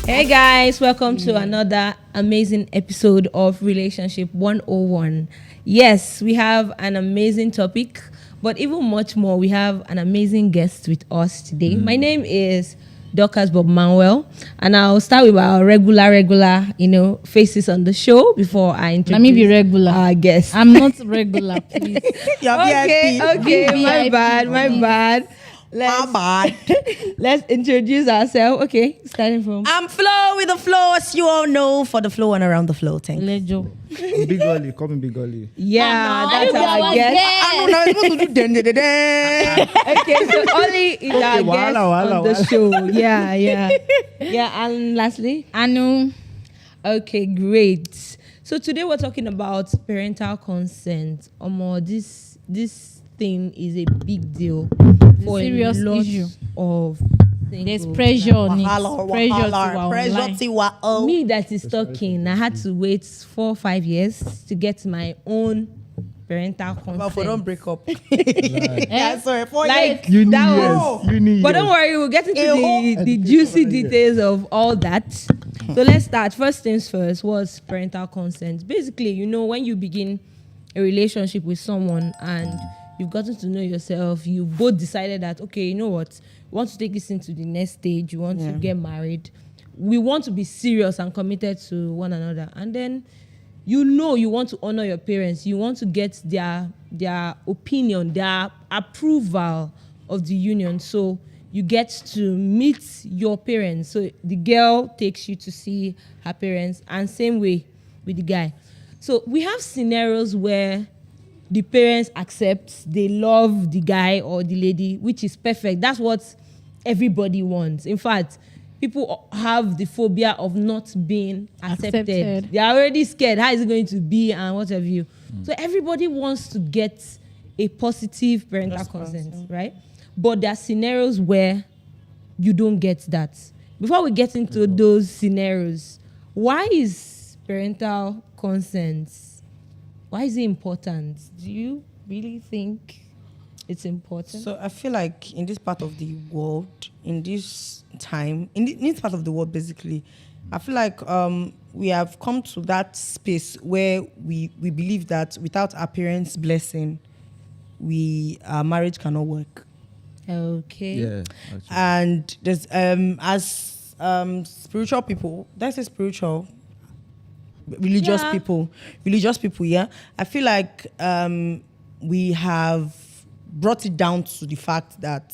Hey guys, welcome to another amazing episode of Relationship 101. Yes, we have an amazing topic, but even much more, we have an amazing guest with us today. My name is Dorcas Bob Manuel, and I'll start with our regular, faces on the show before I introduce Let me be regular. our guest. I'm not regular, please. Okay, my bad. Let's introduce ourselves. Okay, starting from. I'm Flo with the flow, as you all know, for the flow and around the flow. Thank you. Lejo. Big Ollie, call me Big Ollie. Yeah, that's you our was guest. there. I'm not supposed to do Okay, so Ollie is our guest on the show. Yeah. And lastly, Anu. okay, great. So today we're talking about parental consent. This thing is a big deal for serious a lot issue. of There's singles. pressure on it. Pressure. Me that is talking, I had to wait 4 or 5 years to get my own parental consent. Well, for don't break up. Yeah, sorry. 4 Like Uni that years. was. Uni But years. don't worry, we'll get into the Education juicy idea. details of all that. So let's start. First things first, what's parental consent? Basically, when you begin a relationship with someone and you've gotten to know yourself, you both decided that, okay, you know what, you want to take this into the next stage, you want to get married. We want to be serious and committed to one another. And then you want to honor your parents. You want to get their opinion, their approval of the union. So you get to meet your parents. So the girl takes you to see her parents, and same way with the guy. So we have scenarios where the parents accept, they love the guy or the lady, which is perfect. That's what everybody wants. In fact, people have the phobia of not being accepted. They are already scared. How is it going to be and what have you? So everybody wants to get a positive parental consent, right? But there are scenarios where you don't get that. Before we get into those scenarios, why is parental consent, why is it important? Do you really think it's important? So I feel like in this part of the world, in this time, in this part of the world, basically, I feel like we have come to that space where we believe that without our parents' blessing, our marriage cannot work. Okay. Yeah. Actually. And there's as spiritual people, that's a spiritual religious people, yeah. I feel like we have brought it down to the fact that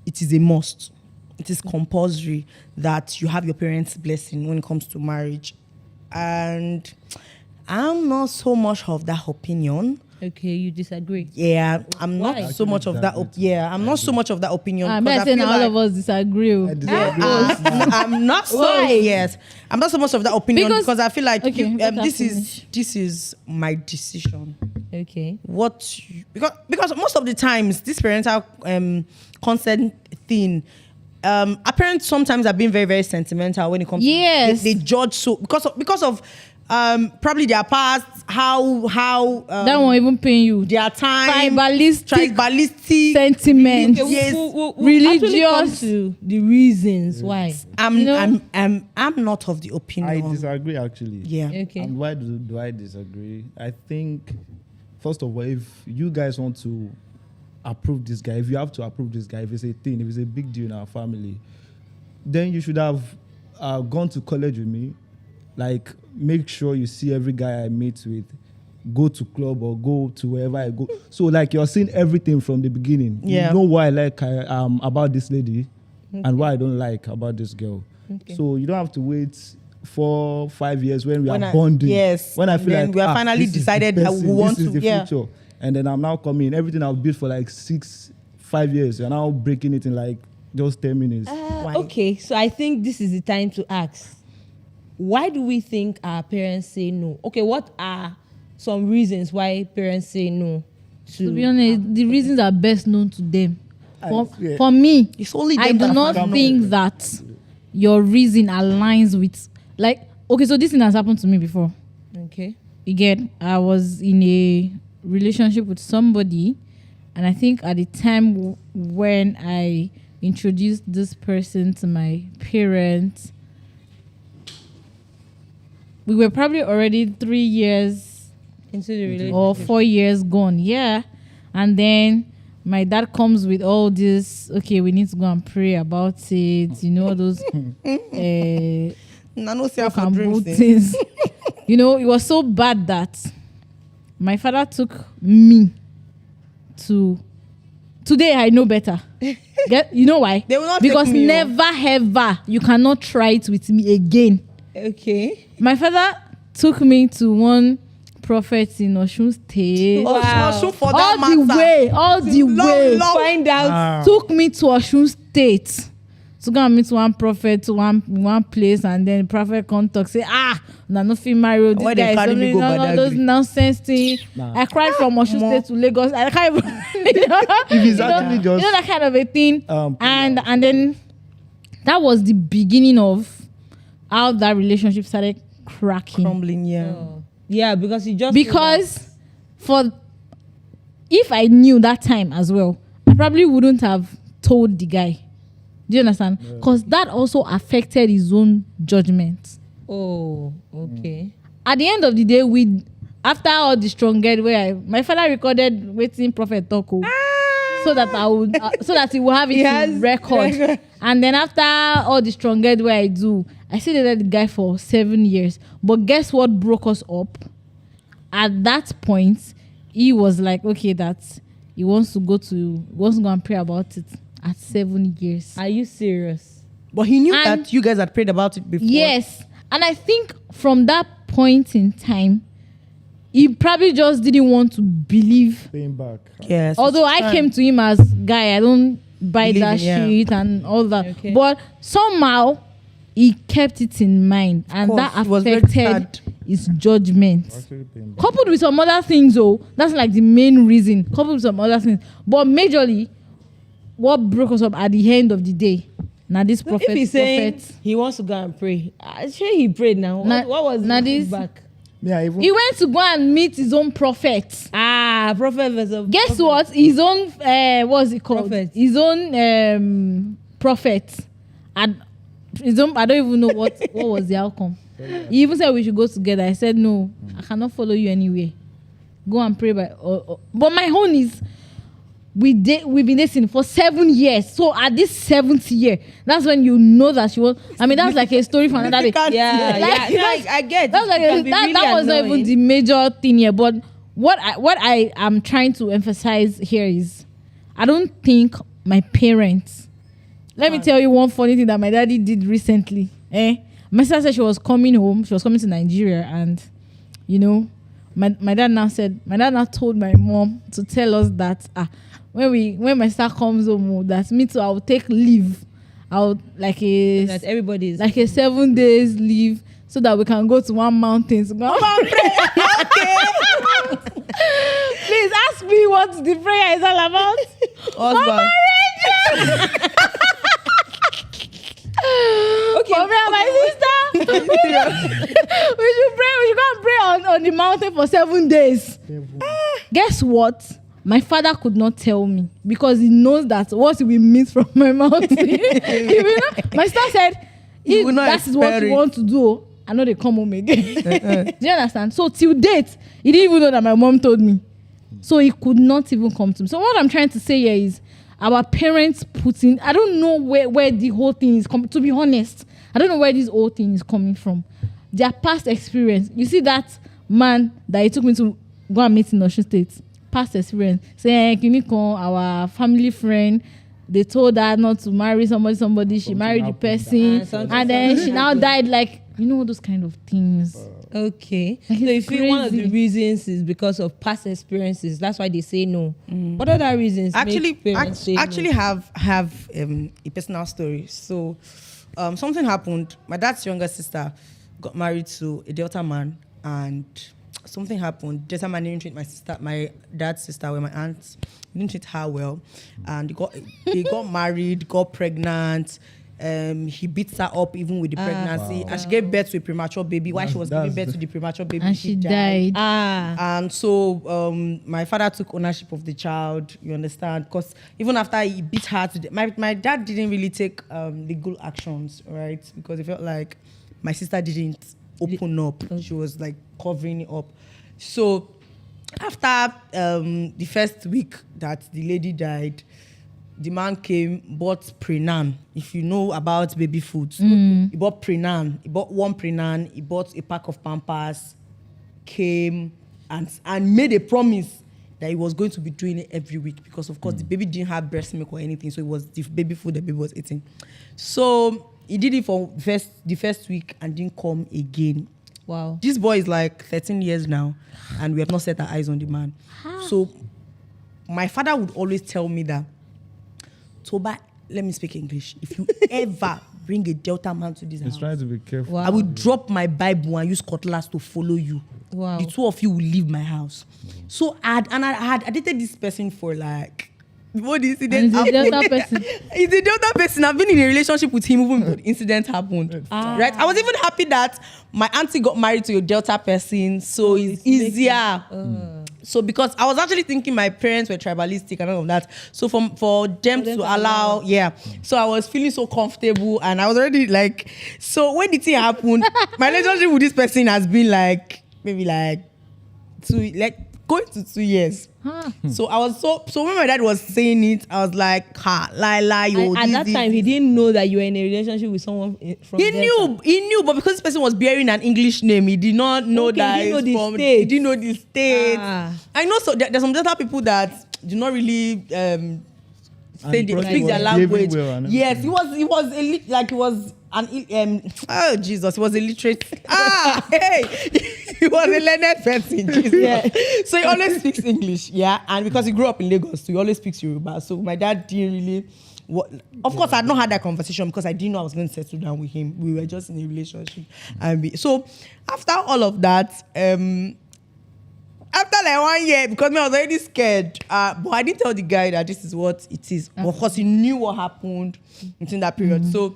it is a must. It is compulsory that you have your parents' blessing when it comes to marriage. And I'm not so much of that opinion. Okay, you disagree. Yeah, I'm Why? not so much of that. I'm not so much of that opinion. I'm 'cause not I saying feel all like- of us disagree. I disagree. I'm not so Why? yes. I'm not so much of that opinion because I feel like Okay, let her this is my decision. Okay. Because most of the times this parental consent thing, our parents sometimes are being very, very sentimental when it comes. Yes. to they judge so because of probably their past, how That won't even pain you. their time, Tribalistic sentiment. Okay, Yes. we'll actually come Religious. to the reasons why. I'm not of the opinion. I disagree, actually. Yeah. Okay. And why do I disagree? I think, first of all, if you guys want to approve this guy, if you have to approve this guy, if it's a thing, if it's a big deal in our family, then you should have gone to college with me. Like, make sure you see every guy I meet with, go to club or go to wherever I go. So, like, you're seeing everything from the beginning. Yeah. You know why I like about this lady and why I don't like about this girl. Okay. So you don't have to wait 4 5 years when we When are I- bonding. yes, When I and feel then like we are finally this is the decided that we person, want this is to- the yeah. future. And then I'm now coming. Everything I've built for like 5 years, you're now breaking it in like just 10 minutes. Why? Okay, so I think this is the time to ask, why do we think our parents say no? Okay, what are some reasons why parents say no? To be honest, the reasons are best known to them. swear. For me, It's only I them do that not have think that your reason aligns with, like, okay, so this thing has happened to me before. Okay. Again, I was in a relationship with somebody, and I think at the time when I introduced this person to my parents, we were probably already 3 years Into the relationship. or 4 years gone. Yeah. And then my dad comes with all this, okay, we need to go and pray about it. You know, those No see fuck for and dreams. boot things. You know, it was so bad that my father took me to. Today I know better. You know why? They will not because take me, never ever you cannot try it with me again. Okay. My father took me to one prophet in Osun State. Wow. Osun for all that the matter. way, all the way. Find out. Took me to Osun State to go and meet one prophet to one place, and then the prophet come talk say, na no fit marry o, this Why guy they is carry me something, go no, those Badagry? nonsense thing. Nah. I cried from Osun State to Lagos. I can't even, If it's actually you just know that kind of a thing. Um, And then that was the beginning of how that relationship started cracking. Crumbling, yeah. Oh. Yeah, because you just Because if I knew that time as well, I probably wouldn't have told the guy. Do you understand? Because that also affected his own judgment. Oh, okay. At the end of the day, after all the strong head where my father recorded waiting prophet talk, so that I would so that he will have it He in has record. And then after all the strong head where I still dated the guy for 7 years. But guess what broke us up? At that point, he was like, okay, that he wants to go and pray about it at 7 years. Are you serious? But he knew And- that you guys had prayed about it before. Yes. And I think from that point in time, he probably just didn't want to believe. paying back. Yes. Although I came to him as guy, I don't buy Believe that in, yeah. shit and all that. Okay. But somehow he kept it in mind, and course, that it was very affected sad. his judgment. Actually paying back. Coupled with some other things, that's like the main reason. Coupled with some other things, but majorly, what broke us up at the end of the day. Now this prophet, If he's saying prophet, he wants to go and pray, sure he prayed now. Na- What was na his this- feedback? Yeah, even he went to go and meet his own prophet. Prophet versus Guess prophet. what? His own what's it called? Prophet. His own prophet. And his own, I don't even know what was the outcome. He even said we should go together. I said no, I cannot follow you anywhere. Go and pray but my own is we've been dating for 7 years. So at this 7th year, that's when you know that she was. I mean, that's like a story for another day. Yeah, Like, yeah. No, I get. That's like It can be really that was not even annoying. the major thing here. But what I am trying to emphasize here is, I don't think my parents. Let me tell you one funny thing that my daddy did recently. My sister said she was coming home. She was coming to Nigeria, and my dad now told my mom to tell us that when my sister comes home, that me too, I will take leave. I'll That everybody is like a 7 days leave, so that we can go to one mountain to go. Please ask me what the prayer is all about. Husband. okay. For me and my sister, we should pray. We should go and pray on the mountain for 7 days. Guess what? My father could not tell me because he knows that what we miss from my mouth. My sister said, He will if not that is what expel you it. want to do, I know they come home again. Do you understand? So till date, he didn't even know that my mom told me. So he could not even come to me. So what I'm trying to say here is our parents putting, I don't know where the whole thing is coming. To be honest, I don't know where this whole thing is coming from. Their past experience. You see that man that he took me to go and meet in Osun State. Past experience. Saying, Kimiko, our family friend, they told her not to marry somebody. She married the person. And then she now died. Like, all those kind of things. Okay. Like, So it's you feel one of the crazy. reasons is because of past experiences. That's why they say no. What other reasons? make parents say no? Actually have a personal story. So something happened. My dad's younger sister got married to a Delta man, and something happened. Delta man didn't treat my dad's sister, my aunt, didn't treat her well, and they got married, got pregnant. He beats her up even with the pregnancy, and she gave birth to a premature baby. While she was giving birth to the premature baby, And she died. And so my father took ownership of the child, you understand? Because even after he beat her, my dad didn't really take legal actions, right? Because he felt like my sister didn't open up. She was like covering it up. So after the first week that the lady died, the man came, bought Prenan. If you know about baby foods, he bought Prenan. He bought one Prenan. He bought a pack of Pampers. Came and made a promise that he was going to be doing it every week because, of course, the baby didn't have breast milk or anything, so it was the baby food the baby was eating. So he did it for the first week and didn't come again. Wow. This boy is like 13 years now, and we have not set our eyes on the man. So my father would always tell me that, Toba, let me speak English. If you ever bring a Delta man to this house, trying to be careful. Wow. I will drop my Bible and use cutlass to follow you. Wow. The two of you will leave my house. So I had dated this person for like, before the incident And he's a happened. Delta person. He's a Delta person. I've been in a relationship with him even before the incident happened. Right? I was even happy that my auntie got married to a Delta person, so it's easier. So because I was actually thinking my parents were tribalistic and all of that. So for them to allow, So I was feeling so comfortable and I was already like, so when the thing happened, my relationship with this person has been like, maybe like going to 2 years. So I was so when my dad was saying it, I was like, lie, yo. At that time, he didn't know that you were in a relationship with someone from He Delta. knew, but because this person was bearing an English name, he did not know that he didn't know it's the state. He didn't know the state. Ah. I know, so there's some Delta people that do not really speak their was language. behaving well and Yes, everything. he was oh Jesus, he was illiterate. Hey, he was a learned person. Jesus. Yeah. So he always speaks English, and because he grew up in Lagos, so he always speaks Yoruba. So my dad didn't really. Of course, I had not had that conversation because I didn't know I was going to settle down with him. We were just in a relationship, so after all of that, after like 1 year, because I was already scared, but I didn't tell the guy that this is what it is. But of course, he knew what happened within that period. So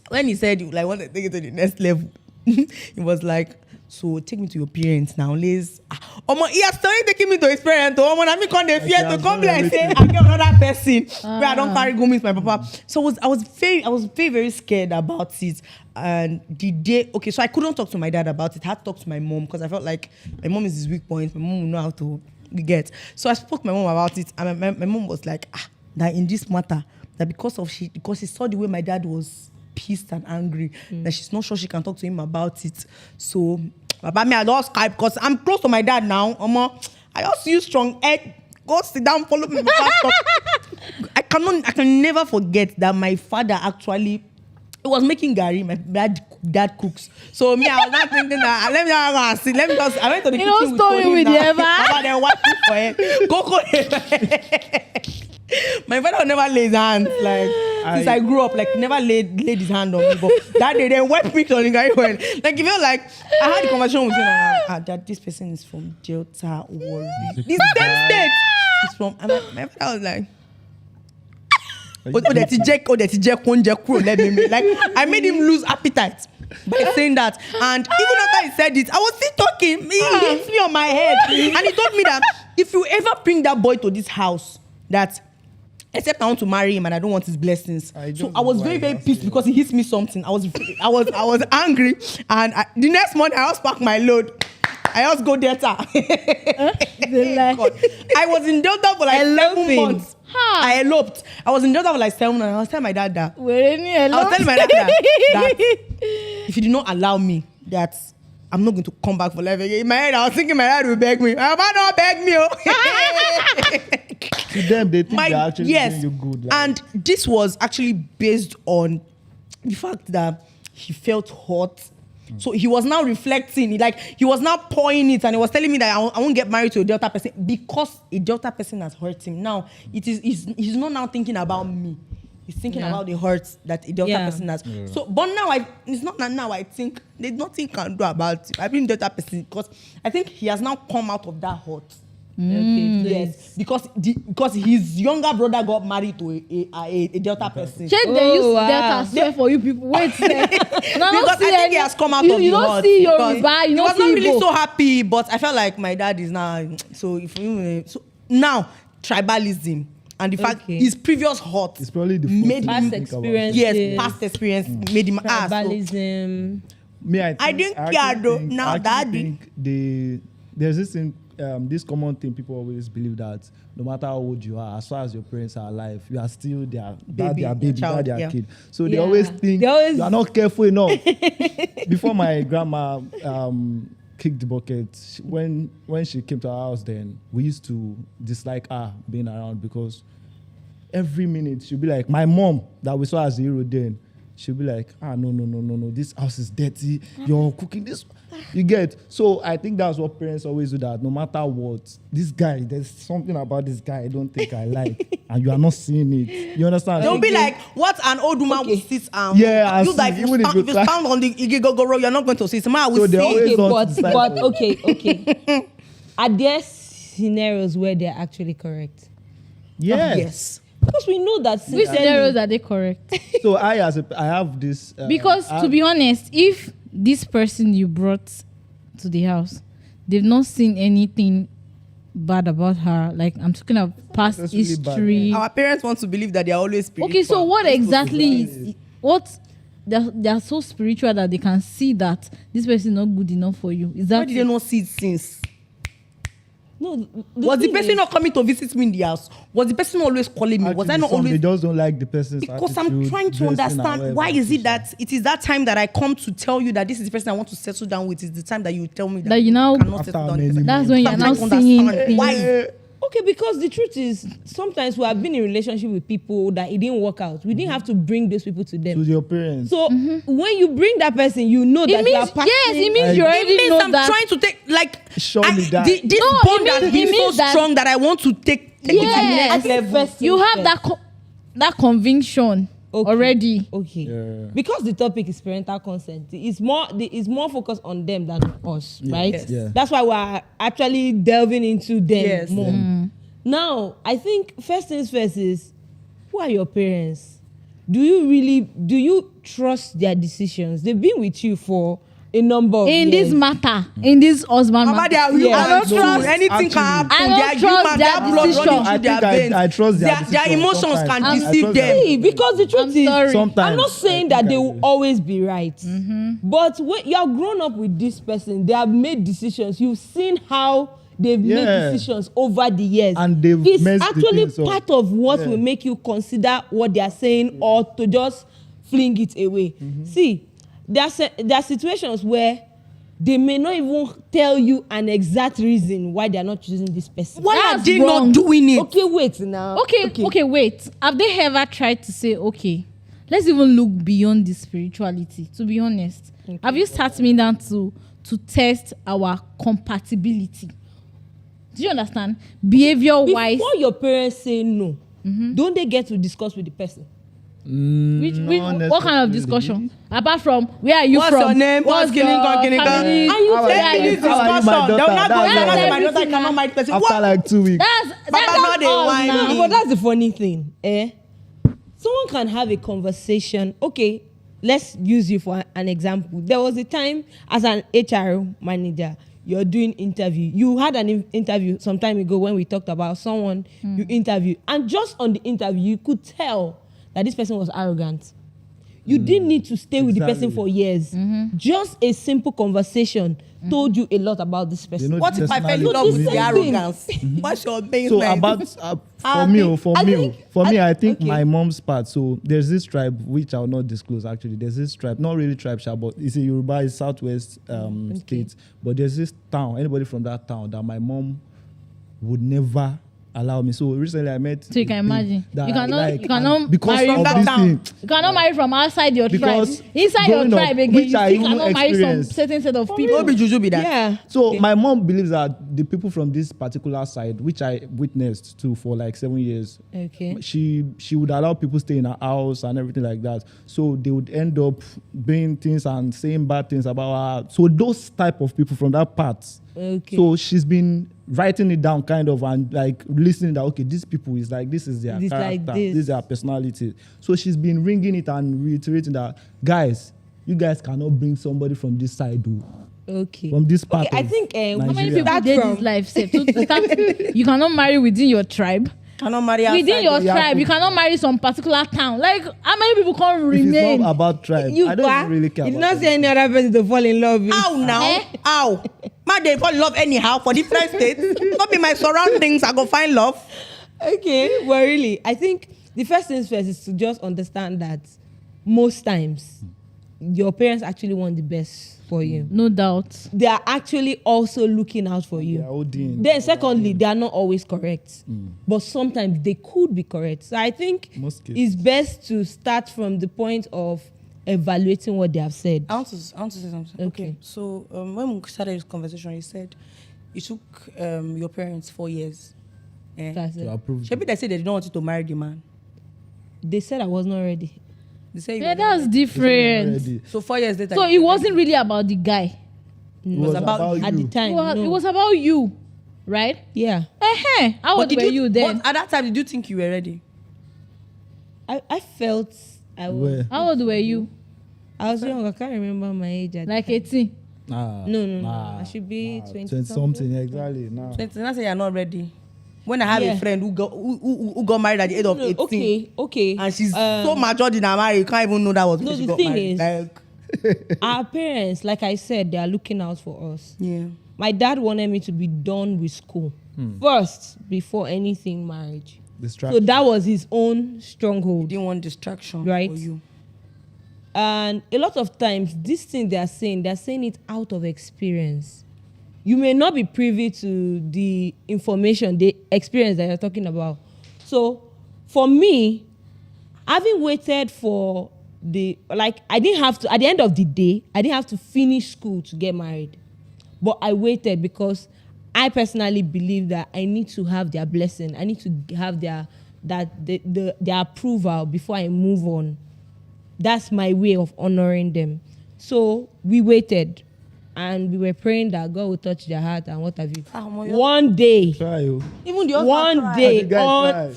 when he said, like, want to take it to the next level, he was like, so take me to your parents now, Liz. He has started taking me to his parents. I mean, come they fear to come like say I get another person where I don't carry go meet my papa. So I was very, very scared about it. And the day, so I couldn't talk to my dad about it. I had to talk to my mom because I felt like my mom is his weak point. My mom will know how to get. So I spoke to my mom about it, and my mom was like, that in this matter, that because she saw the way my dad was pissed and angry, that she's not sure she can talk to him about it. So about me, I don't Skype because I'm close to my dad now. I also use strong egg. Go sit down, follow me. I can never forget that my father actually, it was making gari. My dad cooks. So me, I was not thinking that. I went to the kitchen with him. About them wiping for him. Coco. My father would never lay his hands since I grew up, never laid his hand on me. But that day, they wiped me on the guy. Like, you feel like I had a conversation with him that this person is from Delta Warri. The same state. He's from. And my father was like, I made him lose appetite by saying that. And even after he said it, I was still talking. He hits me on my head. And he told me that if you ever bring that boy to this house, that except I want to marry him and I don't want his blessings. So I was very, very pissed because he hits me something. I was angry. And the next morning I just packed my load. I just go Delta. God. I was in Delta for like 7 months. I eloped. I was in Delta for like 7 months. I was telling my dad that. I was telling my dad that if you did not allow me, that I'm not going to come back for life again. In my head, I was thinking my dad will beg me. I might not beg me. To them, they think they're actually doing you good. And this was actually based on the fact that he felt hot. So he was now reflecting, he was now pouring it, and he was telling me that I won't get married to a Delta person because a Delta person has hurt him. Now he's not now thinking about me. He's thinking about the hurt that a Delta person has. Yeah. So, but now it's not that now I think there's nothing I can do about it. I've been Delta person because I think he has now come out of that hurt. Yes, because his younger brother got married to a Delta person. Check they use Delta swear for you people. Wait, because I think he has come out of the hurt. You don't see Yoruba, you don't see Igbo. He was not really so happy, but I felt like my dad is now. So now tribalism. And the fact his previous hurt it's probably the made past experience. Past experience made him tribalism. I didn't care though. Now, daddy. There's this thing, this common thing people always believe that no matter how old you are, as far as your parents are alive, you are still their baby, child, their yeah. kid. So they always think you are not careful enough. Before my grandma kicked the bucket, when she came to our house, then we used to dislike her being around because every minute she'll be like, my mom that we saw as a hero then, she'll be like, no, this house is dirty. You're cooking this. You get? So I think that's what parents always do, that no matter what, this guy, there's something about this guy I don't think I like. And you are not seeing it. You understand? Don't be like, what an old woman will sit Yeah, you that if you stand on the Igigogoro, you're not going to sit. I will So they always see. don't decide. But okay. Are there scenarios where they're actually correct? Yes. Because we know that Which scenarios are they correct? So I have this Because to be honest, if this person you brought to the house, they've not seen anything bad about her, like I'm talking of past That's really bad, history. Our parents want to believe that they are always spiritual. Okay, so what exactly is what they are so spiritual that they can see that this person is not good enough for you? Is that Why did they not see it since? no. Was the person not coming to visit me in the house? Was the person always calling me? Was I not They always? just don't like the person's Because I'm attitude, trying to dressing and understand whatever. why is it that it is that time that I come to tell you that this is the person I want to settle down with, is the time that you tell me That you now- cannot After settle down many with. that's months. when So you're I'm now trying to seeing understand things. why. Okay, because the truth is, sometimes we have been in relationship with people that it didn't work out. We didn't have to bring those people to To them. your parents. So when you bring that person, you know It that you are means passing. yes, it means you Like- already It means know I'm that. trying to take Surely that. this No, it bond means- has it been so means that- strong that I want to take it to the Yes. next level. First You things have first. that conviction already. Okay. Yeah. Because the topic is parental consent, it's more focused on them than us, right? Yes. Yeah. That's why we're actually delving into them Yes. more. Now, I think first things first is, who are your parents? Do you trust their decisions? They've been with you for a number of In years. this matter, in this husband Mama, they matter. are human I don't too. trust. Anything Actually, can happen. I don't They are trust human. their Their blood decision. running I through their think I veins. trust their Their decision emotions sometimes. can I deceive trust their them. See, because the truth I'm is, sorry. Sometimes I'm not saying that they will do. always be right, but when you have grown up with this person, they have made decisions. You've seen how they've made Yeah. decisions over the years, And they've it's messed the actually things up. part of what Yeah. will make you consider what they are saying or to just fling it away. See, there are situations where they may not even tell you an exact reason why they are not choosing this person. Why are That's they wrong. not doing it? Okay, wait now. Okay, wait. Have they ever tried to say, okay, let's even look beyond the spirituality? To be honest, have you sat me down to test our compatibility? Do you understand? Behavior wise, Before your parents say no, don't they get to discuss with the person? what kind of discussion? Apart from where are you What's from? your name? What's your Kiningon? family? And you Where say are you this discussion? How are you, my They will not daughter? go That's say all. my daughter Everything cannot now. marry the person. After What? like 2 weeks. That's not the all wine. now. But that's the funny thing, someone can have a conversation. Okay, let's use you for an example. There was a time as an HR manager, you're doing interview. You had an interview some time ago when we talked about someone you interviewed, and just on the interview, you could tell that this person was arrogant. You didn't need to stay with the person Exactly. for years. Just a simple conversation told you a lot about this person. You know, What if I fell in personality love with is the the same arrogance? What's your basement? So about for me, I think okay. my mom's part. So there's this tribe which I'll not disclose. Actually, there's this tribe, not really tribe, but it's a Yoruba, it's Southwest state. But there's this town. Anybody from that town that my mom would never allow me. So recently I met. So you can a babe imagine. that You I cannot- like, you cannot and because marry of from this that thing. You cannot marry from outside your tribe. Because Inside your growing up, tribe again, which you I still even cannot marry some experienced. certain set of people. No be juju be that. Yeah. So Okay. my mom believes that the people from this particular side, which I witnessed too for like 7 years, Okay. she would allow people stay in her house and everything like that. So they would end up doing things and saying bad things about her. So those type of people from that part. Okay. So she's been writing it down kind of and like listening that, okay, these people is like, this is their This like character, this. this is their personality. So she's been ringing it and reiterating that, guys, you guys cannot bring somebody from this side, Okay. from this part Okay, I of think How many Nigeria. people Start did from- this life? Say, you cannot marry within your tribe. Cannot marry outside. Within your Yeah, tribe, you cool. cannot marry some particular town. Like, how many people can't If it's remain? not about tribe, You I don't even really care. You did about not see any other person to fall in love with. How now? Eh? How? Man, they fall in love anyhow for different states. Not be my surroundings. I go find love. Okay, but really, I think the first things first is to just understand that most times your parents actually want the best for you. No doubt. They are actually also looking out for you. Yeah, ODing. Then secondly, they are not always correct, but sometimes they could be correct. So I think Most cases. it's best to start from the point of evaluating what they have said. I want to say something. Okay. So when we started this conversation, you said it took your parents 4 years. That's To it. approve. Shebi they said they don't want you to marry the man. They said I was not ready. They say you Yeah, were that's ready. different. Already. So 4 years later. So it wasn't really about the guy. It was about At the you. time. It was about you, right? Yeah. How old were you then? But at that time, did you think you were ready? I felt I was. Where? How old were you? I was young. I can't remember my age. At Like the time. 18. No. I should be 20 something exactly. Now. 20. Now say you're not ready. When I have Yeah. a friend who got married at the age of 18. Okay. And she's so matured in her marriage, you can't even know that was No, when she the got thing married. is- Like, Our parents, like I said, they are looking out for us. yeah. My dad wanted me to be done with school first before anything marriage. So Distraction. that was his own He stronghold. didn't want distraction Right. for you. And a lot of times, this thing they're saying it out of experience. You may not be privy to the information, the experience that you're talking about. So, for me, having waited for I didn't have to, at the end of the day, I didn't have to finish school to get married. But I waited because I personally believe that I need to have their blessing. I need to have their approval before I move on. That's my way of honoring them. So we waited and we were praying that God will touch their heart and what have you. One day, Try, oh. Even the husband one tried. day The guy tried.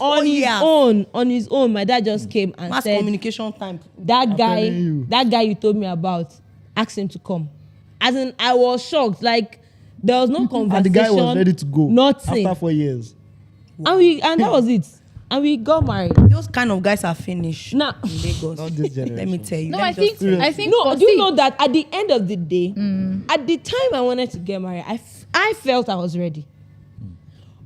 on his own, my dad just came and Mass said, communication time. that telling guy you. you told me about, ask him to come. As in, I was shocked. Like, there was no conversation. And the guy was ready to go. Nothing. After 4 years. And that was it. And we got married. Those kind of guys are finished Now, in Lagos. Not this generation. Let me tell you. No, Let I me think just tell you. I think no, for- do you see, know that at the end of the day, at the time I wanted to get married, I felt I was ready.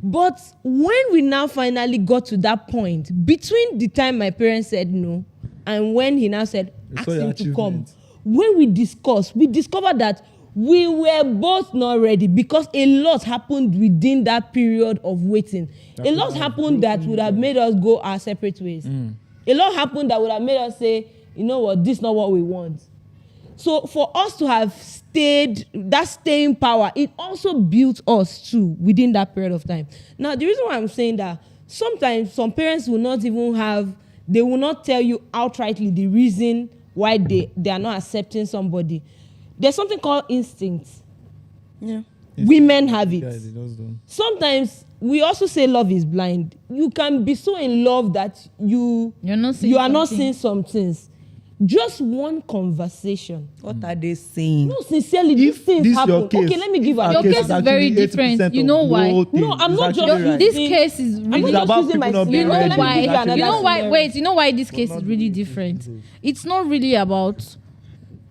But when we now finally got to that point, between the time my parents said no and when he now said, You ask saw your him to come, achievement. when we discovered that we were both not ready because a lot happened within that period of waiting. A lot happened that would have made us go our separate ways. A lot happened that would have made us say, you know what, this is not what we want. So for us to have stayed, that staying power, it also built us too within that period of time. Now, the reason why I'm saying that, sometimes some parents will not even they will not tell you outrightly the reason why they are not accepting somebody. There's something called instinct. Yeah. Women have it. Guys, they just don't. Sometimes we also say love is blind. You can be so in love that you You're not seeing are not something. seeing some things. Just one conversation. What are they saying? No, sincerely, these things this happen. your case, Okay, let me give our an Your case case example. is very actually different. 80% You of know the why? whole thing No, I'm is not actually just right. This using- case is I'm really not about using my people not you being know ready. Let me why give you another you know why scenario. wait you know why this case is really different. It's not really about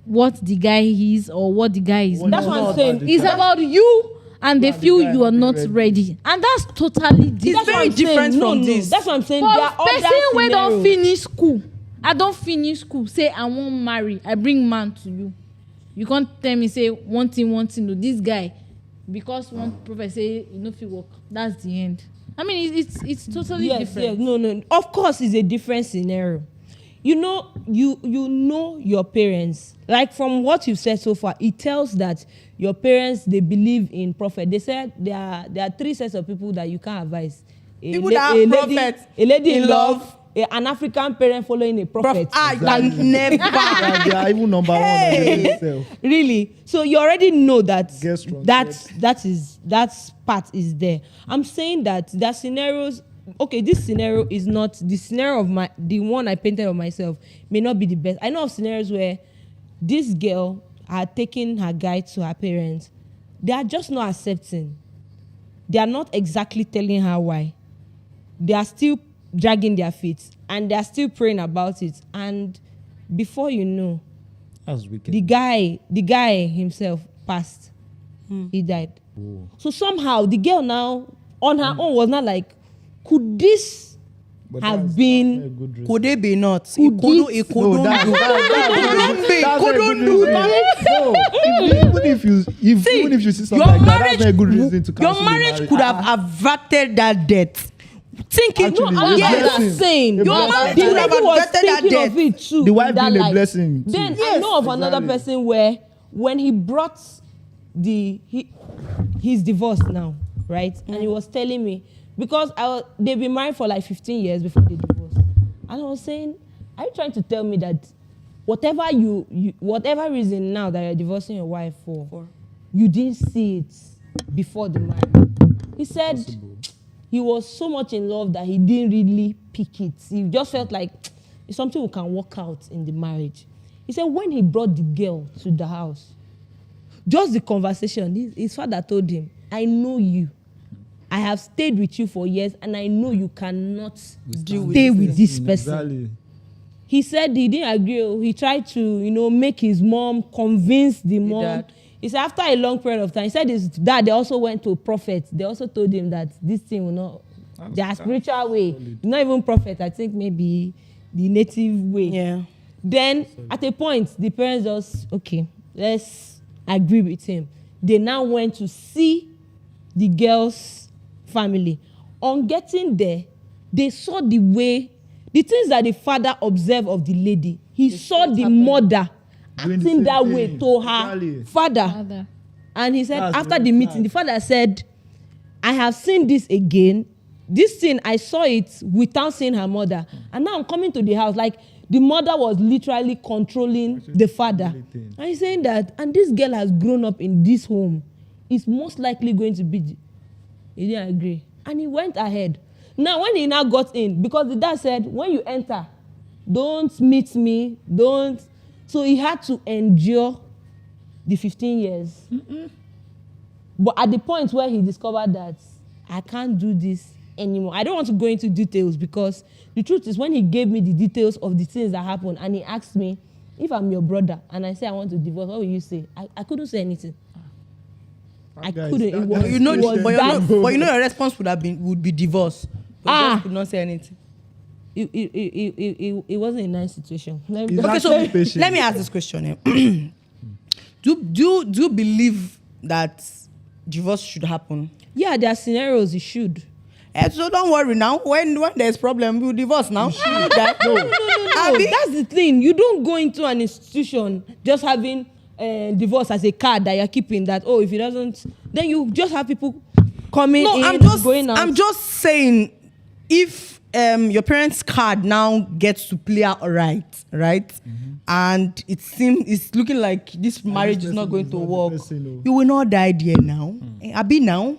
what the guy is or what the guy is Well, That's not. what I'm not saying. about the It's guy. about you and they and the feel guy you are not not being ready, and that's totally different. That's what very I'm saying. different No, from no, this. That's what I'm saying. For There are other person wey don scenarios. finish school, I don finish school, say I wan marry, I bring man to you, you can't tell me say one thing no, this guy because one prophet say e no fit work, that's the end. I mean it's totally Yes, different. no. Of course, it's a different scenario. You know your parents. Like from what you've said so far, it tells that your parents, they believe in prophet. They said there are three sets of people that you can't advise. People that are prophets a lady in in love, love, an African parent following a prophet. Can never. Yeah, they are even number one on the itself. Really? So you already know that Guess wrong. that part is there. I'm saying that there are scenarios. Okay, this scenario is not the scenario of the one I painted of myself may not be the best. I know of scenarios where this girl had taken her guy to her parents. They are just not accepting. They are not exactly telling her why. they are still dragging their feet and they are still praying about it. And before you know, That's wicked. the guy himself passed. He died. Oh. So somehow the girl now on her own was not like, could this But have that's been? a good reason. Could they be not? Could It couldn't No, that's do. Couldn't do. No, even if you see something Your like that, that's marriage, not a good reason to your cancel marriage could have averted that death. Thinking, Actually, No, I'm Yes. not saying. Your The marriage lady could have was averted that thinking death. of it too. The wife in that being a light. blessing too. Then I Yes, know of another exactly. person where when he brought he's divorced now, right? And he was telling me because they've been married for like 15 years before they divorced, and I was saying, are you trying to tell me that whatever whatever reason now that you're divorcing your wife for, you didn't see it before the marriage? He said Possible. he was so much in love that he didn't really pick it. He just felt like it's something we can work out in the marriage. He said when he brought the girl to the house, just the conversation, his father told him, I know you. I have stayed with you for years and I know you cannot stay with this person. Exactly. He said he didn't agree. He tried to, make his mom, convince the mom. dad. He said after a long period of time, he said his dad, they also went to a prophet. They also told him that this thing will not, their spiritual way, not even prophet, I think maybe the native way. Yeah. Then at a point, the parents just, okay, let's agree with him. They now went to see the girl's family. On getting there, they saw the things that the father observed of the lady. He saw the mother Doing the acting same that way thing. to her Exactly. father. And he said, That's after very the meeting, sad. the father said, I have seen this again. This thing, I saw it without seeing her mother. And now I'm coming to the house. Like, the mother was literally controlling the father. Everything. And he's saying that, and this girl has grown up in this home. It's most likely going to be. He didn't agree. And he went ahead. Now, when he now got in, because the dad said, when you enter, don't meet me, don't. So he had to endure the 15 years. But at the point where he discovered that I can't do this anymore, I don't want to go into details because the truth is when he gave me the details of the things that happened and he asked me, if I'm your brother and I say I want to divorce, what will you say? I couldn't say anything. I Guys, couldn't. that- It was, that- You know, it was that- but you know your response would be divorce. But you Ah. just could not say anything. it wasn't a nice situation. Let me- Is Okay, that so to be patient? let me ask this question. eh. do you believe that divorce should happen? Yeah, there are scenarios it should. So don't worry now. When there's problem, we'll divorce now. That- No, Abi? that's the thing. You don't go into an institution just having divorce as a card that you're keeping. That if it doesn't, then you just have people coming No, in, going out. I'm just saying, if your parents' card now gets to play out right, and it's looking like this marriage is not going to work, you will not die there now. Abi now.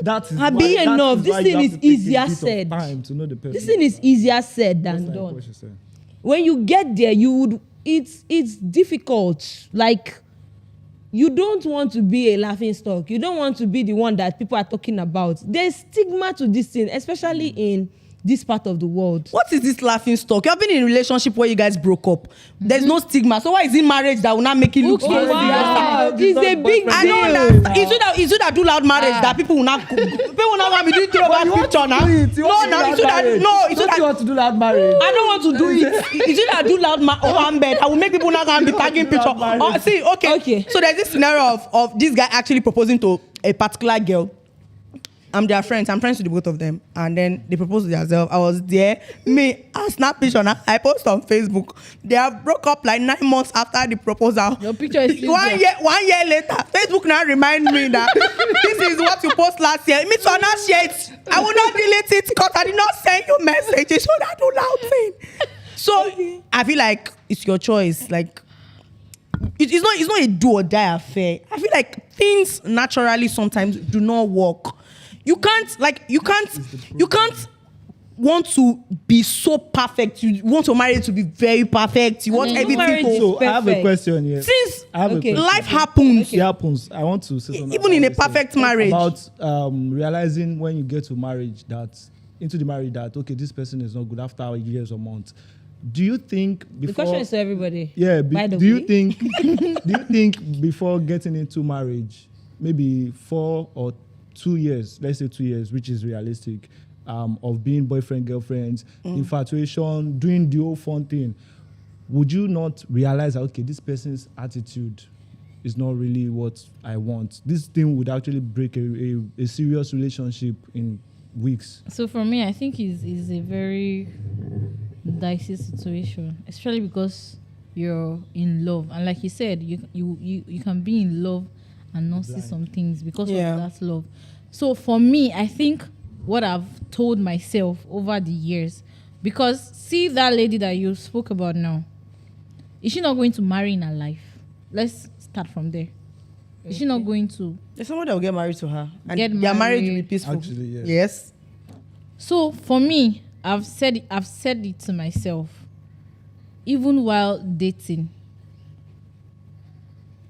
That is Abi why- that enough. is This why thing you have is to take a easier bit of said. time to know the person. This thing is easier said than That's like done. what she said. When you get there, it's difficult. Like, you don't want to be a laughing stock. You don't want to be the one that people are talking about. There's stigma to this thing, especially in this part of the world. What is this laughing stock? You have been in a relationship where you guys broke up. There's no stigma. So why is it marriage that will not make it look so serious? Wow. It's It's not a big I don't deal. understand. It's you that do loud marriage that people will not want me doing throw But you that want picture to now. do it. You No, want to do now that it's you that marriage. no, it's you Don't that you want to do that marriage? I don't want to do it. It's you that do loud on bed. I will make people not gonna be tagging do picture. loud marriage. Oh, see, okay. So there's this scenario of this guy actually proposing to a particular girl. I'm their friends. I'm friends with the both of them. And then they proposed to themselves. I was there. I snap picture now. I post on Facebook. They have broke up like 9 months after the proposal. Your picture is still one there. year later. Facebook now remind me that this is what you post last year. Me to not share it. I will not delete it because I did not send you messages. So that do loud thing. So I feel like it's your choice. Like it's not a do or die affair. I feel like things naturally sometimes do not work. You can't want to be so perfect. You want your marriage to be very perfect. You want then everything marriage to. is So I have a perfect. question here. Since I have a Okay. question. life happens, It happens. I want to say something even in a about this perfect thing. marriage. About realizing when you get to marriage that into the marriage that okay, this person is not good after years or months. Do you think before? The question is to everybody. Yeah. By the do you way. think? Do you think before getting into marriage, maybe 4 or 2 years, let's say 2 years, which is realistic, of being boyfriend, girlfriends, infatuation, doing the whole fun thing, would you not realize that okay, this person's attitude is not really what I want? This thing would actually break a serious relationship in weeks. So for me, I think is a very dicey situation, especially because you're in love, and like you said, you can be in love and not see some things because of that love. So for me, I think what I've told myself over the years, because see that lady that you spoke about now, is she not going to marry in her life? Let's start from there. Is she not going to? There's someone that will get married to her, and Get their marriage will be married. peaceful. Actually, yes. Yes. So for me, I've said it to myself, even while dating,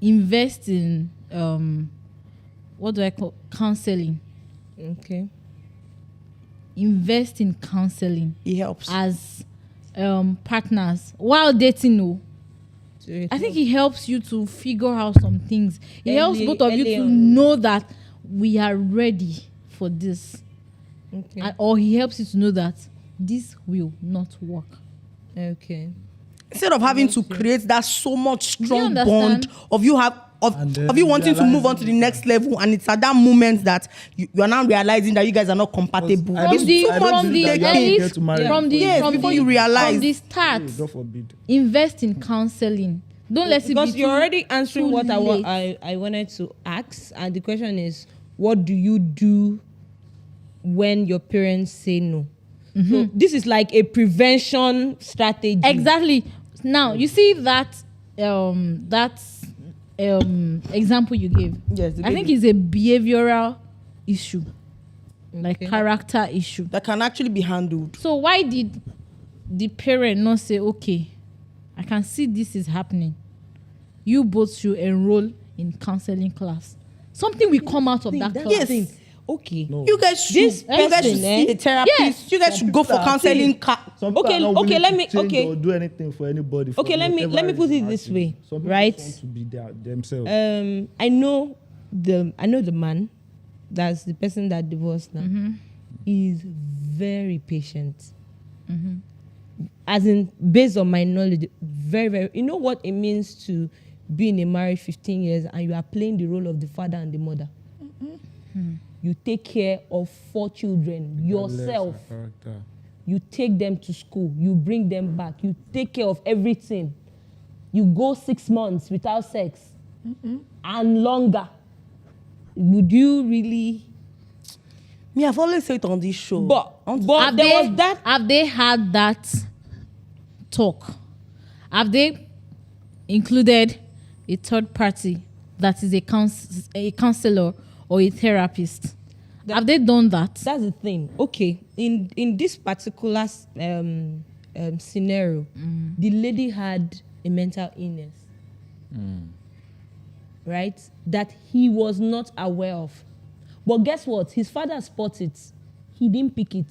invest in what do I call counseling? Okay. Invest in counseling It helps. as partners while dating. No, So it I think it helps you to figure out some things. It helps Early- both of you early to on. know that we are ready for this, Okay. or he helps you to know that this will not work. Okay. Instead of having to create that so much strong understand? bond of you And then of you wanting to move on to the next level, and it's at that moment that you are now realizing that you guys are not compatible. I It's don't- too I don't much from believe the that you taking. have to early- get married from the Yes, from before the, you realize. from the start, Oh, God forbid. invest in counseling. Don't let it be Because you're too- already answering too what late. I wanted to ask, and the question is, what do you do when your parents say no? So this is like a prevention strategy. Exactly. Now you see that example you gave. Yes, the I think baby. it's a behavioral issue, like Okay. character issue. that can actually be handled. So why did the parent not say, okay, I can see this is happening, you both should enroll in counseling class? Something will come out of that class. Yes. Okay. No. You guys should, This you guys person, should see a therapist. Yes. You guys should go for counseling. Some people Okay, are not okay, willing let to me- change okay. or do anything for anybody. For Okay, let me whatever put it reason, this actually. way, Some people right? just want to be themselves. I know the man, that's the person that divorced now. Is very patient. As in, based on my knowledge, very, very. You know what it means to be in a marriage 15 years and you are playing the role of the father and the mother. You take care of 4 children yourself. Regardless of character. You take them to school. You bring them back. You take care of everything. You go 6 months without sex and longer. Would you really? Me, I've always said it on this show. But Have there they, was that. have they had that talk? Have they included a third party that is a counselor or a therapist? Have they done that? That's the thing. Okay, in this particular scenario, the lady had a mental illness, right? That he was not aware of. But guess what? His father spotted it. He didn't pick it.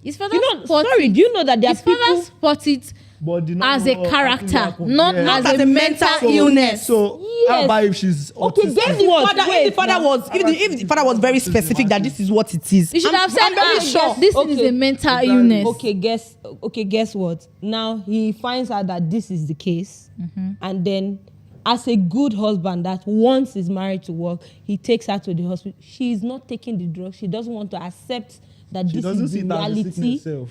His father You know, spot sorry, it. do you know that there are His father people? spot it But did not as know a what character, happened. not Yeah. as as a a mental illness. So how Yes. about if she's Okay, autistic? guess If the what? father, Wait, if the father now. was, if the father was very specific that this is what it is, You should I'm- have said, I'm very sure. this is Okay. a mental Exactly. illness. Okay, guess what? Now he finds out that this is the case, and then, as a good husband that wants his marriage to work, he takes her to the hospital. She is not taking the drug. She doesn't want to accept that She this doesn't is see the it as a reality. sickness itself.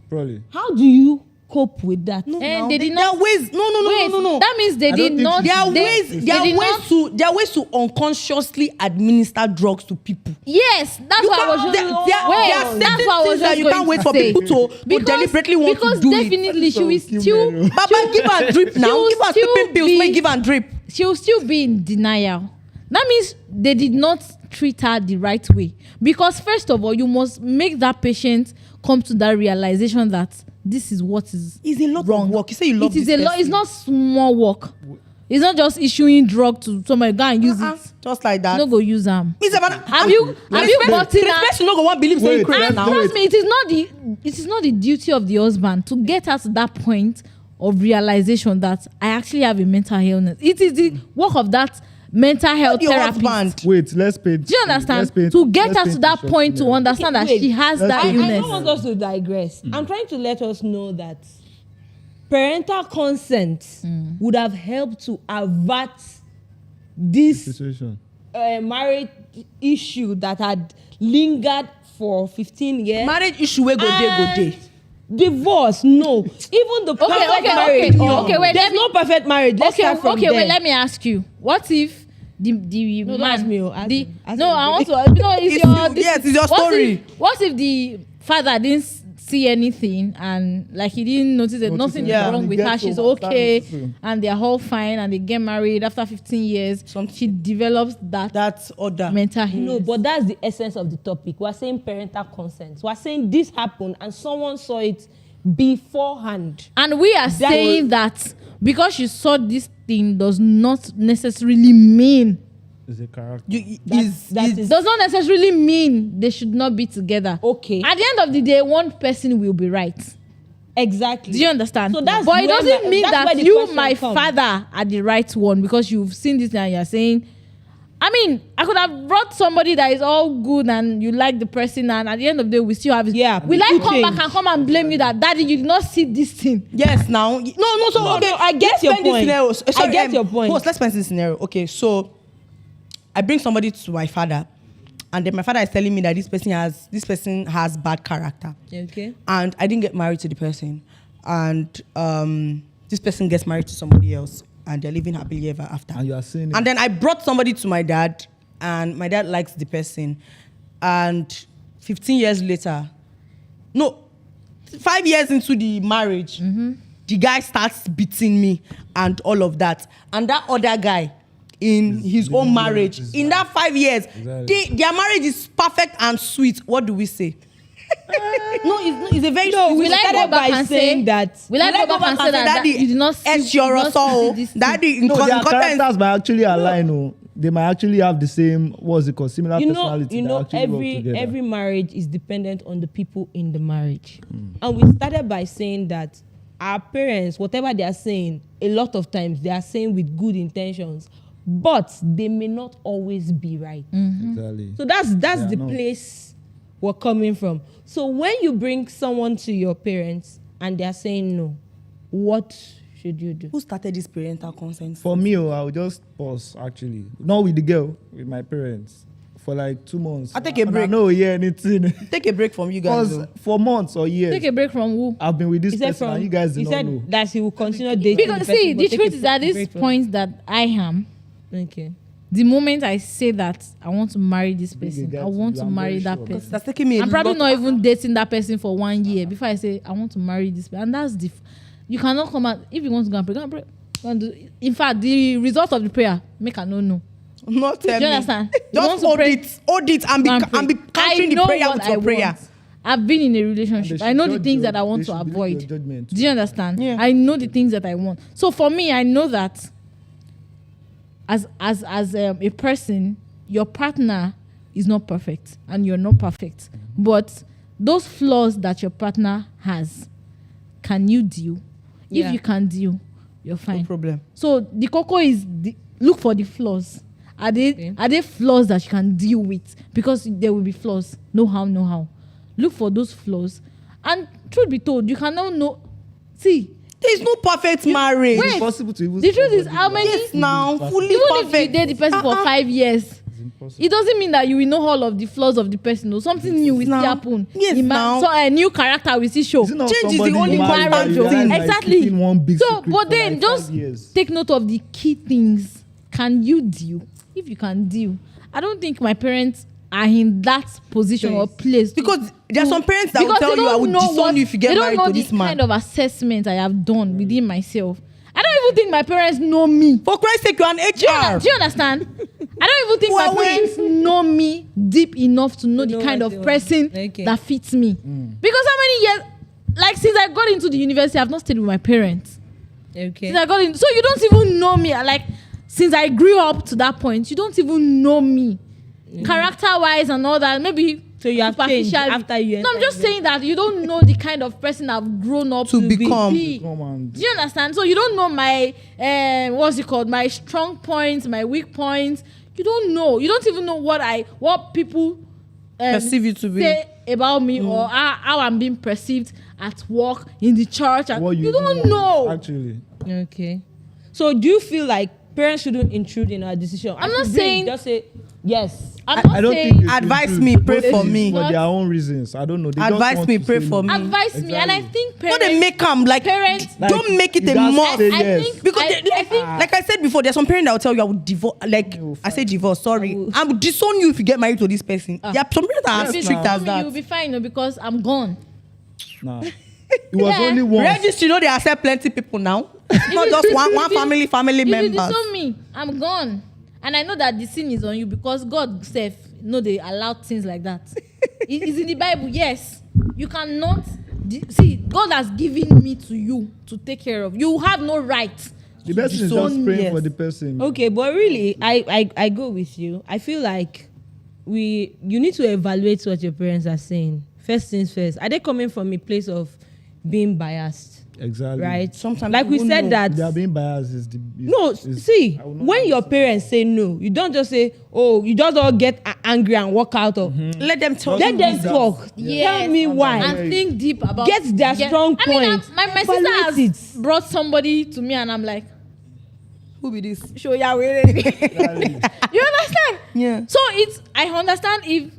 Probably. How do you cope with that? No, And now, they did there are not- ways. No. Wait, that means they I don't did think not. she- There are they- ways. they There are did ways not- to. There are ways to unconsciously administer drugs to people. Yes, that's You what I was can't. just. There are Wait, that's certain what I was things that just you going can't wait to for say. people to deliberately want because to do it. definitely she will Kim still. Mero. Baba, give her drip now. will Give her still sleeping pills. be- May give her drip. She will still be in denial. That means they did not treat her the right way. Because first of all, you must make that patient come to that realization that this is what is It's a lot wrong. of work. You say you love It is this a lot. person. It's not small work. It's not just issuing drug to somebody go and use it. Just like that. No go use them. Me say, man, Have you gotten Respect no go one believe saying Wait, crazy And now. trust me, it is not the duty of the husband to get her to that point of realization that I actually have a mental illness. It is the work of that mental health Your therapist. husband. Wait, let's paint. Do you understand? To get her to that point to understand that Wait, she has let's that take I illness. don't want us to digress. I'm trying to let us know that parental consent would have helped to avert this Situation. marriage issue that had lingered for 15 years. Marriage issue where go day. Divorce, no. Even the perfect marriage. wait, There's no perfect marriage. Let's start from there. wait, let me ask you. What if the No, don't man ask me, ask the him. Ask no him. I want to no it's It's your you, yes, it's your story. What if the father didn't see anything and like he didn't notice that nothing is Yeah. wrong He with her, gets she's over, okay start noticing. and they're all fine and they get married after 15 years, she develops that That's other. mental illness. No, but that's the essence of the topic. We're saying parental consent. We're saying this happened and someone saw it beforehand. And we are saying that because you saw this thing does not necessarily mean Is a character. That is does not necessarily mean they should not be together. okay. At the end of the day, one person will be right. Exactly. Do you understand? So that's but it where doesn't mean that's that where the you, question my comes. father, are the right one because you've seen this and you're saying, I mean, I could have brought somebody that is all good and you like the person, and at the end of the day, we still have it. Yeah, Will I people come change. back and come and blame you that daddy, you did not see this thing? Yes, now. No, so No, okay. no, I get let's your paint this point. scenario. I get your point. Host, let's paint this scenario. Okay, so I bring somebody to my father, and then my father is telling me that this person has bad character. Okay. And I didn't get married to the person, and this person gets married to somebody else, and they're living happily ever after. And you are saying it. And then I brought somebody to my dad, and my dad likes the person, and 15 years later, no, 5 years into the marriage, the guy starts beating me and all of that, and that other guy in his own marriage, in that 5 years, their marriage is perfect and sweet. What do we say? No, it's a very No, we Will I started go back by and saying say that. Will I go back and say that you did not see, it's your you did not see this thing? daddy in No, their content. characters might actually align. No, they might actually have the same. What's it called? Similar personality. You that know, actually work together. every marriage is dependent on the people in the marriage. And we started by saying that our parents, whatever they are saying, a lot of times they are saying with good intentions, but they may not always be right. Exactly. So that's Yeah, the no. place we're coming from. So when you bring someone to your parents and they're saying no, what should you do? Who started this parental consent? For me, I would just pause. Actually, not with the girl, with my parents, for like 2 months. I take a And break. I know, yeah, anything. Take a break from you guys. Because though. for months or years, Take a break from who? I've been with this He said person, and you guys he do not said know. that he will continue dating. Because the person, see, but the take truth a is at this break from- point that I am, Okay. the moment I say that I want to marry this Bring a person, guy I to want you, to I'm marry very that sure. person. That's taking me. I'm probably lot- not even dating that person for 1 year before I say I want to marry this person. And that's you cannot come out if you want to go and pray. Go and pray. Go and do, in fact, the result of the prayer, make I no. Not tell Do you me. understand? You want Just to hold pray? it, and be Go and pray. countering the know prayer what with your I prayer. want. I've been in a And they relationship. should I know the judge things your- that I want they to should believe avoid. your judgment. Do you understand? Yeah. I know the things that I want. So for me, I know that as a person, your partner is not perfect and you're not perfect. But those flaws that your partner has, can you deal? Yeah. If you can deal, you're No fine. problem. So the cocoa is look for the flaws. Are they flaws that you can deal with? Because there will be flaws. No how. Look for those flaws. And truth be told, you cannot know. See, There's no perfect marriage. Wait. It's possible to even. the truth is somebody how that many? Yes, now fully Even if perfect. you date the person for 5 years, is impossible. it doesn't mean that you will know all of the flaws of the person. No, something new will still Now. happen. Yes, now. So a new character will still show. Is it not Change is the somebody only you marry constant that you thing. realize is Exactly. keeping one big So, secret but for then like just 5 years? take note of the key things. Can you deal? If you can deal, I don't think my parents are in that position or place to- Because there are some parents that will because tell they you, I don't would know disown you if you they get don't married know to the this man. kind of assessment I have done within myself. I don't even think my parents know me. For Christ's sake, you're an HR. Do you understand? I don't even think Well, my parents know me deep enough to know the know kind what of they want. person Okay. that fits me. Because how many years, like since I got into the university, I've not stayed with my parents. Okay. Since I got in, so you don't even know me. Like, since I grew up to that point, you don't even know me, character-wise and all that. Maybe So you have changed superficially. after you. No, I'm just saying that you don't know the kind of person I've grown up To to become. be. Come on. Do you understand? So you don't know my what's it called? My strong points, my weak points. You don't know. You don't even know what people Perceive you to be. say about me or how I'm being perceived at work, in the church. What You don't want, know. Actually. Okay. So do you feel like parents shouldn't intrude in our decision? I'm not saying- just say yes. I'm I not don't saying think they should Advise do me, it. pray Most for is me. For their own reasons. I don't know. They just Advise want me, to pray say for no. me. advise me, and I Exactly. think No, parents. they make them like Parents. don't make it you a just must. say I yes. think Because I think like I said before, there's some parents that will tell you I will divorce. Like You will I say divorce. Sorry, I will- I will disown you if you get married to this person. Yeah, some parents are Yes, as if strict you as me, that. you'll be fine, no, because I'm gone. Nah. It was Yeah. only once. Registry, you know they accept plenty people now. Not just one If family If you members. disown me, I'm gone, and I know that the sin is on you because God said no, they allowed things like that. It's in the Bible. Yes, you cannot see. God has given me to you to take care of. You have no right. The person is disown just me, praying yes. for the person. Okay, but really, I go with you. I feel like you need to evaluate what your parents are saying. First things first. Are they coming from a place of being biased? Exactly. Right? Sometimes like you we won't said know. that. They are being biased. No, see, when your parents say no, you don't just say, oh, you just all get angry and walk out of. Let them tell Let you. them That's- talk. Yes. Tell me why. And think deep about. Get their strong I mean, points. my sister Evaluate has it. brought somebody to me, and I'm like, Who be this? show ya where. You understand? Yeah. So I understand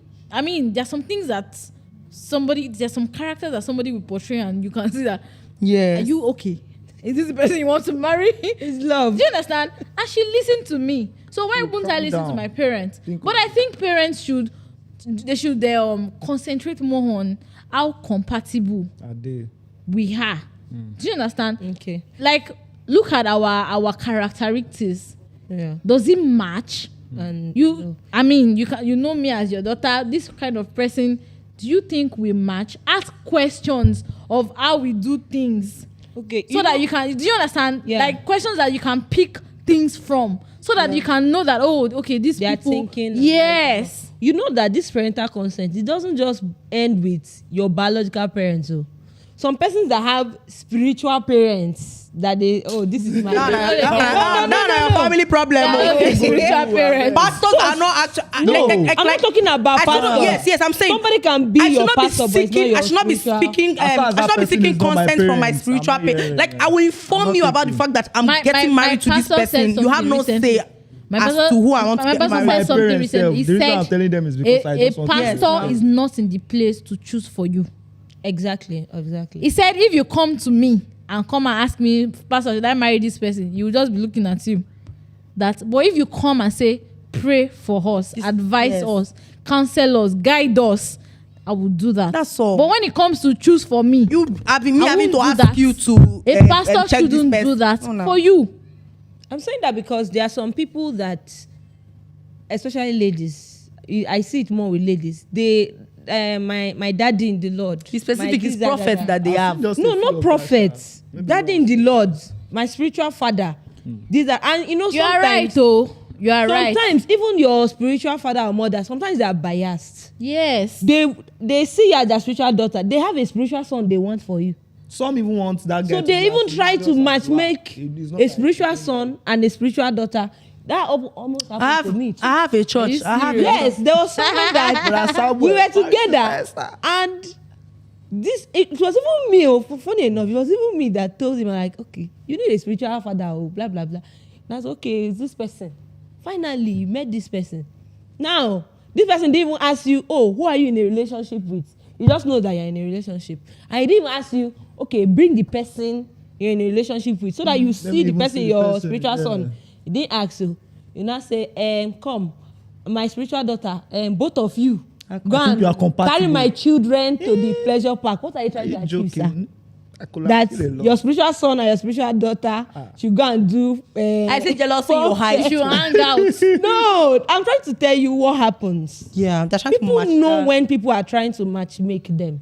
there's some things that there's some characters that somebody will portray and you can see that, Yeah. are you okay? Is this the person you want to marry? It's love. Do you understand? And she listened to me. So why wouldn't I calm listen to down. my parents? Think But I think parents should concentrate more on how compatible Are they? we are. Do you understand? Okay. Like, look at our characteristics. Yeah. Does it match? And You know me as your daughter, this kind of person. Do you think we match? Ask questions of how we do things okay. so that you can. Do you understand? Yeah. Like questions that you can pick things from, so that you can know that these They are people. thinking. Yes. You know that this parental consent, it doesn't just end with your biological parents. Oh. Some persons that have spiritual parents that this is my No, family problem. Yeah, Okay. spiritual parents. Pastors are not actually. No, I'm not talking about I should not- pastor. yes, I'm saying somebody can be I should your not be pastor, but it's not seeking. your I should not be spiritual- speaking. As far I as should that not be person seeking is not my consent from my parents, spiritual I'm not parents. here. Like I will inform I'm you not about the taking- fact that I'm My getting married to this pastor said person. You have something no recently. say as to who I want to my get pastor married. said My something parents recently. He self, the reason I'm said telling them is because I a just want to pastor is not in the place to choose for you. Exactly. He said, if you come to me and come and ask me, Pastor, should I marry this person? You will just be looking at you. But if you come and say, pray for us, advise yes. us, counsel us, guide us, I will do that. That's all. But when it comes to choose for me, Having I to won't ask do that. you to a pastor check this shouldn't person. do that No, no. for you. I'm saying that because there are some people that, especially ladies, I see it more with ladies. They, my daddy in the Lord. The specific my is this, prophets that they have. Just a No, few not of prophets. that, maybe Daddy in the Lord, my spiritual father. These are, and You are sometimes, right, oh. You are right. sometimes even your spiritual father or mother, sometimes they are biased. Yes. They see you as their spiritual daughter. They have a spiritual son they want for you. Some even want that guy. So to they be even as try religious to as match well. make It is not a like- spiritual son and a spiritual daughter. That almost happened to me. Too. I have a church. you I have Yes, there was something that we were together, and it was even me. Funny enough, it was even me that told him, like, okay, you need a spiritual father, blah blah blah. And I was okay. It's this person. Finally, you met this person. Now, this person didn't even ask you, who are you in a relationship with? You just know that you're in a relationship, and he didn't even ask you, okay, bring the person you're in a relationship with, so that you see the even person, see the your person, spiritual yeah. son. He didn't ask you. You now say, come, my spiritual daughter, both of you, go think you are and compatible. carry my children to the pleasure park. What are you trying to Are you achieve, sir? joking? I could That kill a lot. your spiritual son and your spiritual daughter should go and do. I say jealousy in your You should hang out. No, I'm trying to tell you what happens. Yeah, they're trying People to match. know when people are trying to match make them,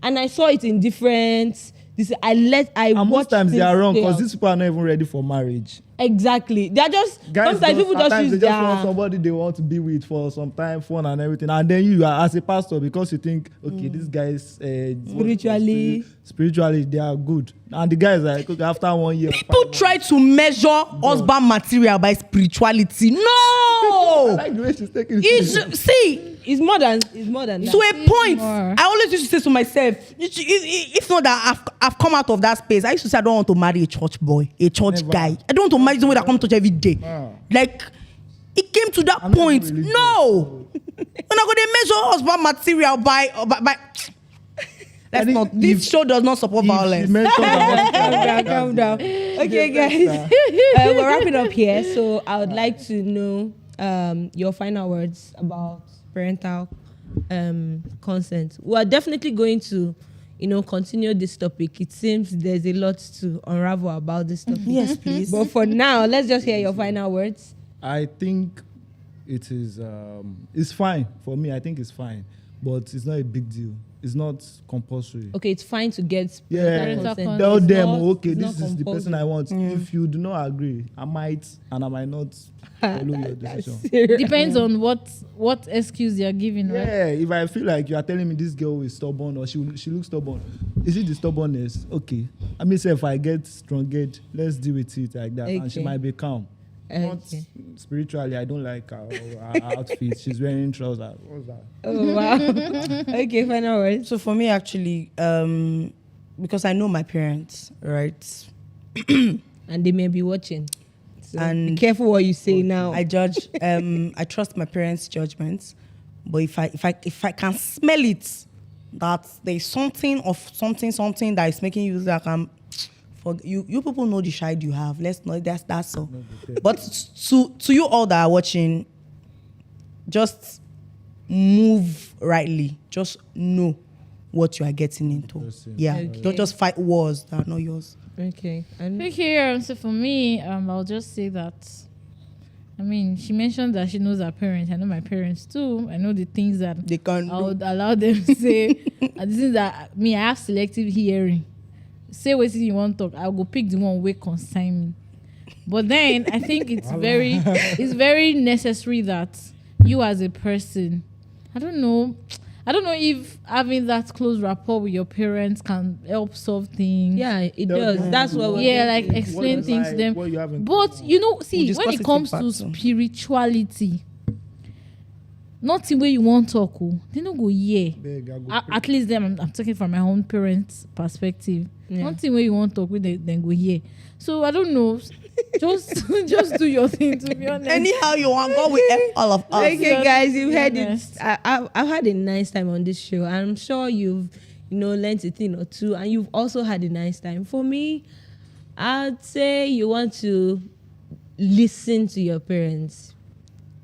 and I saw it in different This I And most watch times they things are wrong play because out. these people are not even ready for marriage. Exactly. They're just Guys sometimes people at just times use they just want their somebody they want to be with for some time, fun and everything. And then you are as a pastor because you think, okay, these guys spiritually they are good. And the guys are like, okay, after 1 year. People try to measure husband material by spirituality. I No. like the way she's taking it. it's more than that. To a point, more. I always used to say to myself, if not that I've come out of that space, I used to say I don't want to marry a church boy, a church Never. guy. I don't want to marry someone that come to church every day. Wow. Like, it came to that I'm not point. religious, No. When I go, they measure husband material by I That's think not. This if- show does not support If she violence. mentioned Calm down. Okay, guys, we're wrapping up here. So I would like to know your final words about parental consent. We are definitely going to, continue this topic. It seems there's a lot to unravel about this topic. Yes, please. But for now, let's just hear your final words. I think it is it's fine for me. I think it's fine, but it's not a big deal. It's not compulsory. Okay, it's fine to get Yeah, parental consent. tell It's them, not- okay, it's this not is the person compulsory. I want. If you do not agree, I might not follow your decision. Serious. Depends on what excuse you're giving, right? Yeah, if I feel like you are telling me this girl is stubborn or she looks stubborn, is it the stubbornness? Okay, I mean, say if I get strong-headed, let's deal with it like that, and she Okay. might be calm. Not Okay. spiritually, I don't like her outfit. She's wearing trousers. What's that? Oh wow. Okay, final words. So for me, actually, because I know my parents, right? And they may be watching. So And be careful what you say now. I judge. I trust my parents' judgments, but if I can smell it, that there's something that is making you like for you people know the child you have. Let's know that's all. But to you all that are watching, just move rightly. Just know what you are getting into. Yeah, Okay. don't just fight wars that are not yours. Okay. And Okay, so for me, I'll just say that. I mean, she mentioned that she knows her parents. I know my parents too. I know the things that They can. I would allow them to say. And this is that I have selective hearing. Say what you want to talk. I'll go pick the one way concern me. But then I think it's very necessary that you as a person, I don't know if having that close rapport with your parents can help solve things. yeah, it Tell does. them That's what we're Yeah, going like to- explain What things to them. what you have in But common. We'll when discuss it it comes in to part two. spirituality, nothing where you want talk, they don't go yeah. Beg, I go pray. At least them, I'm talking from my own parents' perspective. Yeah. Nothing where you want talk with then go here. So I don't know. just do your thing. To be honest. Anyhow you want, God will help all of us. Okay, guys, you've be heard honest. it. I've had a nice time on this show. I'm sure you've, learned a thing or two, and you've also had a nice time. For me, I'd say you want to listen to your parents,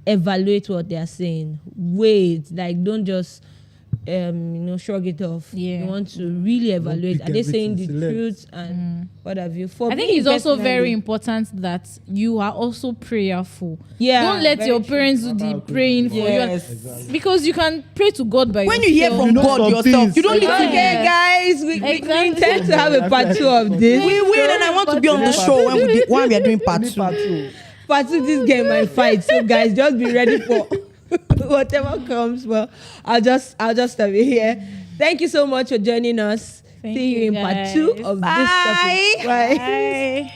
evaluate what they are saying, wait, like don't just shrug it off. Yeah. You want to really evaluate. pick Are they saying the everything, select. truth and what have you? For I think me it's also very personally- important that you are also prayerful. Yeah, Don't let very your true. parents do the praying for Yes. you. Because you can pray to God by When yourself. you hear from You know God some yourself, things. you don't need to Okay, Yeah. guys, we Exactly. intend to have a part 2 of this. We will, and I want to be on the show when we are doing part Only 2. part two. Part 2, this game might fight. So guys, just be ready for whatever comes. Well, I'll just stop it here. Thank you so much for joining us. Thank See you you, in part 2 guys. of this topic. Bye. Bye.